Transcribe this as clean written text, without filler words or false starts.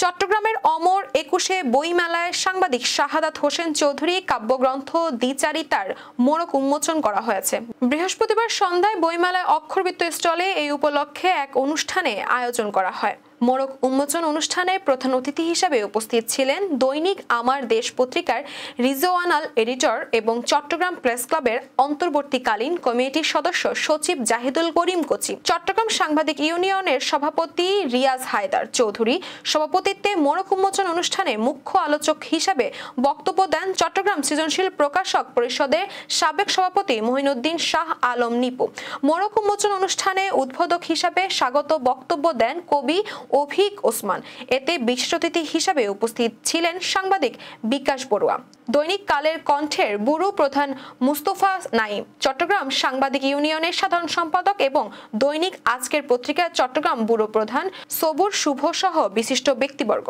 চট্টগ্রামের অমর ২১ বইমেলায় সাংবাদিক শাহাদাত হোসেন চৌধুরী কাব্যগ্রন্থ দ্বিচারিতার মোড়ক উন্মোচন করা হয়েছে। বৃহস্পতিবার সন্ধ্যায় বইমেলায় অক্ষরবৃত্ত স্টলে এই উপলক্ষে এক অনুষ্ঠানে আয়োজন করা হয়। মোড়ক উন্মোচন অনুষ্ঠানে প্রধান অতিথি হিসেবে উপস্থিত ছিলেন দৈনিক আমার দেশ পত্রিকার রিজওয়ানাল এডিটর এবং চট্টগ্রাম প্রেস ক্লাবের অন্তর্বর্তীকালীন কমিটির সদস্য সচিব জাহিদুল করিম কোচি। চট্টগ্রাম সাংবাদিক ইউনিয়নের সভাপতি রিয়াজ হায়দার চৌধুরী সভাপতিত্বে মোড়ক উন্মোচন অনুষ্ঠানে মুখ্য আলোচক হিসেবে বক্তব্য দেন চট্টগ্রাম সৃজনশীল প্রকাশক পরিষদের সাবেক সভাপতি মহিনুদ্দিন শাহ আলম নিপু। মোড়ক উন্মোচন অনুষ্ঠানে উদ্বোধক হিসেবে স্বাগত বক্তব্য দেন কবি অভিক ওসমান। এতে বিশিষ্ট অতিথি হিসেবে উপস্থিত ছিলেন সাংবাদিক বিকাশ বড়ুয়া, দৈনিক কালের কণ্ঠের ব্যুরো প্রধান মুস্তফা নাইম, চট্টগ্রাম সাংবাদিক ইউনিয়নের সাধারণ সম্পাদক এবং দৈনিক আজকের পত্রিকার চট্টগ্রাম ব্যুরো প্রধান সবুর শুভ সহ বিশিষ্ট ব্যক্তিবর্গ।